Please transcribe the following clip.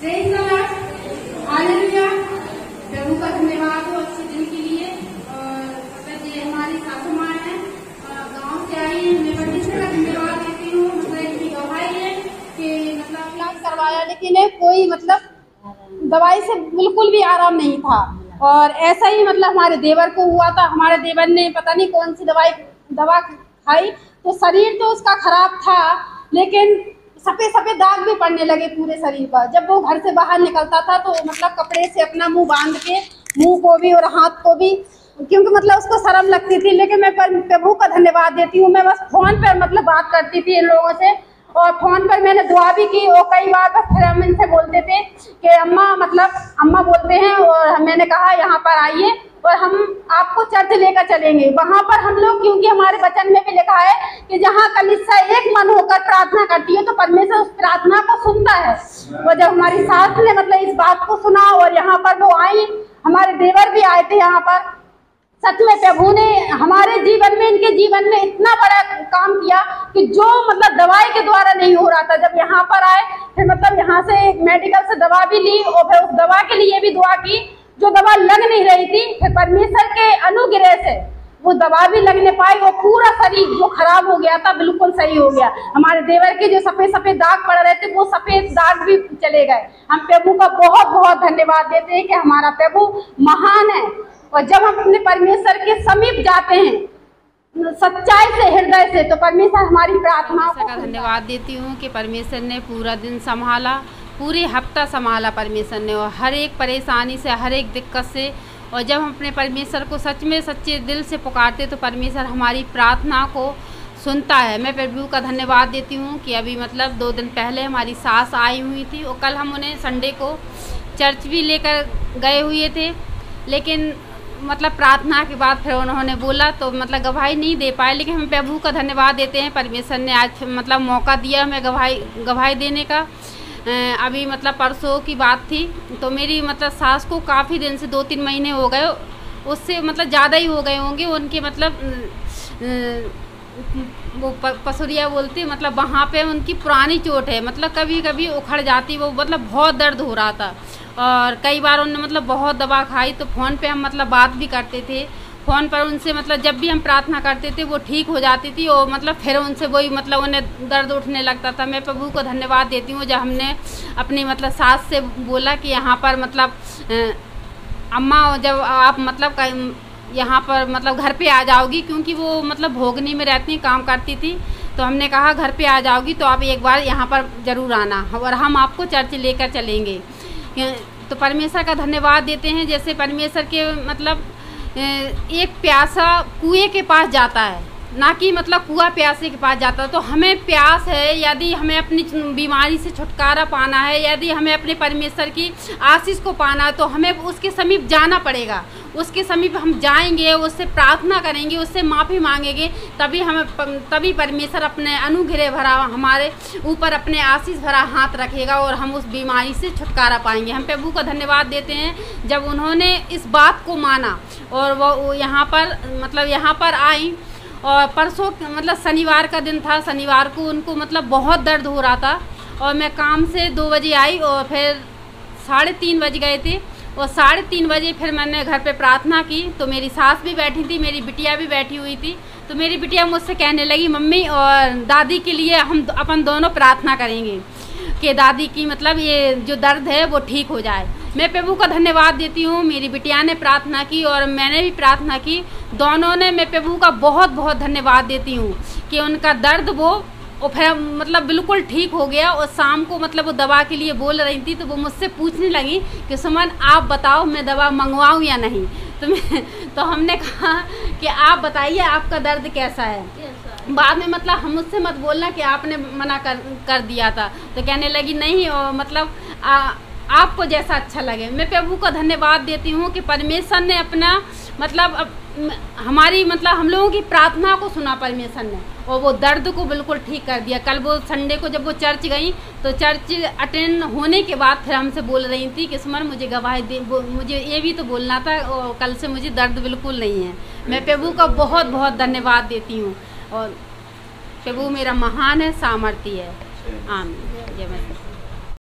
Hallelujah, प्रभु का धन्यवाद हो अच्छे दिन के लिए। और ये हमारी सासू माँ है, गांव से आई, मैं परमेश्वर का धन्यवाद देती हूँ। मतलब इनकी गवाही है कि मतलब इलाज करवाया लेकिन कोई मतलब दवाई से बिल्कुल भी आराम नहीं था। और ऐसा ही मतलब हमारे देवर को हुआ था। हमारे देवर ने पता नहीं कौन सी दवा खाई तो शरीर तो उसका खराब था, लेकिन सफेद सफेद दाग भी पड़ने लगे पूरे शरीर पर। जब वो घर से बाहर निकलता था तो मतलब कपड़े से अपना मुंह बांध के, मुंह को भी और हाथ को भी, क्योंकि मतलब उसको शर्म लगती थी। लेकिन मैं प्रभु का धन्यवाद देती हूँ। मैं बस फोन पर मतलब बात करती थी इन लोगों से, और फोन पर मैंने दुआ भी की। और कई बार बस फिर हम इनसे बोलते थे कि अम्मा, मतलब अम्मा बोलते हैं, और मैंने कहा यहाँ पर आइए और हम आपको चर्च लेकर चलेंगे। वहाँ पर हम लोग, क्योंकि हमारे वचन में भी लिखा है कि जहाँ कलीसिया एक मन होकर प्रार्थना करती है तो परमेश्वर उस प्रार्थना को सुनता है। और जब हमारी सास ने मतलब इस बात को सुना और यहाँ पर वो आई, हमारे देवर भी आए थे यहाँ पर, सच में प्रभु ने हमारे जीवन में, इनके जीवन में इतना बड़ा काम किया कि जो मतलब दवाई के द्वारा नहीं हो रहा था। जब यहाँ पर आए फिर मतलब यहाँ से मेडिकल से दवा भी ली और फिर उस दवा के लिए भी दुआ की, जो दवा लग नहीं रही थी। फिर परमेश्वर के अनुग्रह से वो दवा भी लगने पाई और पूरा शरीर जो खराब हो गया था बिल्कुल सही हो गया। हमारे देवर के जो सफेद सफेद दाग पड़ रहे थे वो सफेद दाग भी चले गए। हम प्रभु का बहुत बहुत धन्यवाद देते हैं कि हमारा प्रभु महान है। और जब हम अपने परमेश्वर के समीप जाते हैं सच्चाई से, हृदय से, तो परमेश्वर हमारी प्रार्थना का धन्यवाद देती हूँ कि परमेश्वर ने पूरा दिन संभाला, पूरे हफ्ता संभाला परमेश्वर ने, और हर एक परेशानी से, हर एक दिक्कत से। और जब हम अपने परमेश्वर को सच में सच्चे दिल से पुकारते तो परमेश्वर हमारी प्रार्थना को सुनता है। मैं प्रभु का धन्यवाद देती हूँ कि अभी मतलब 2 दिन पहले हमारी सास आई हुई थी और कल हम उन्हें संडे को चर्च भी लेकर गए हुए थे, लेकिन मतलब प्रार्थना के बाद फिर उन्होंने बोला तो मतलब गवाही नहीं दे पाए। लेकिन हम प्रभु का धन्यवाद देते हैं, परमेश्वर ने आज मतलब मौका दिया हमें गवाही देने का। अभी मतलब परसों की बात थी तो मेरी मतलब सास को काफ़ी दिन से 2-3 महीने हो गए, उससे मतलब ज़्यादा ही हो गए होंगे। उनके मतलब वो पसुरिया बोलते, मतलब वहाँ पे उनकी पुरानी चोट है, मतलब कभी कभी उखड़ जाती, वो मतलब बहुत दर्द हो रहा था। और कई बार उन्होंने मतलब बहुत दवा खाई। तो फ़ोन पे हम मतलब बात भी करते थे, फ़ोन पर उनसे मतलब जब भी हम प्रार्थना करते थे वो ठीक हो जाती थी और मतलब फिर उनसे वही मतलब उन्हें दर्द उठने लगता था। मैं प्रभु को धन्यवाद देती हूँ जब हमने अपनी मतलब सास से बोला कि यहाँ पर मतलब अम्मा जब आप मतलब यहाँ पर मतलब घर पे आ जाओगी, क्योंकि वो मतलब भोगनी में रहती काम करती थी, तो हमने कहा घर पे आ जाओगी तो आप एक बार यहाँ पर ज़रूर आना और हम आपको चर्च लेकर चलेंगे। तो परमेश्वर का धन्यवाद देते हैं। जैसे परमेश्वर के मतलब एक प्यासा कुएं के पास जाता है, ना कि मतलब कुआं प्यासे के पास जाता है। तो हमें प्यास है, यदि हमें अपनी बीमारी से छुटकारा पाना है, यदि हमें अपने परमेश्वर की आशीष को पाना है, तो हमें उसके समीप जाना पड़ेगा। उसके समीप हम जाएंगे, उससे प्रार्थना करेंगे, उससे माफ़ी मांगेंगे, तभी परमेश्वर अपने अनुग्रह भरा हमारे ऊपर अपने आशीष भरा हाथ रखेगा और हम उस बीमारी से छुटकारा पाएंगे। हम प्रभु का धन्यवाद देते हैं जब उन्होंने इस बात को माना और वो यहाँ पर आई। और परसों मतलब शनिवार का दिन था, शनिवार को उनको मतलब बहुत दर्द हो रहा था और मैं काम से 2 बजे आई और फिर 3:30 बज गए थे। और 3:30 बजे फिर मैंने घर पे प्रार्थना की तो मेरी सास भी बैठी थी, मेरी बिटिया भी बैठी हुई थी। तो मेरी बिटिया मुझसे कहने लगी, मम्मी और दादी के लिए हम अपन दोनों प्रार्थना करेंगे कि दादी की मतलब ये जो दर्द है वो ठीक हो जाए। मैं प्रभु का धन्यवाद देती हूँ। मेरी बिटिया ने प्रार्थना की और मैंने भी प्रार्थना की, दोनों ने। मैं प्रभु का बहुत बहुत धन्यवाद देती हूँ कि उनका दर्द वो फिर मतलब बिल्कुल ठीक हो गया। और शाम को मतलब वो दवा के लिए बोल रही थी तो वो मुझसे पूछने लगी कि सुमन आप बताओ मैं दवा मंगवाऊँ या नहीं। तो हमने कहा कि आप बताइए आपका दर्द कैसा है। बाद में मतलब हम मुझसे मत बोलना कि आपने मना कर दिया था। तो कहने लगी नहीं, और मतलब आपको जैसा अच्छा लगे। मैं प्रभु का धन्यवाद देती हूँ कि परमेश्वर ने अपना मतलब हमारी मतलब हम लोगों की प्रार्थना को सुना परमेश्वर ने और वो दर्द को बिल्कुल ठीक कर दिया। कल वो संडे को जब वो चर्च गई तो चर्च अटेंड होने के बाद फिर हमसे बोल रही थी कि सुमन मुझे गवाही दे, मुझे ये भी तो बोलना था और कल से मुझे दर्द बिल्कुल नहीं है। मैं प्रभु का बहुत बहुत धन्यवाद देती हूँ और प्रभु मेरा महान है, सामर्थी है। आमीन। जय मसीह।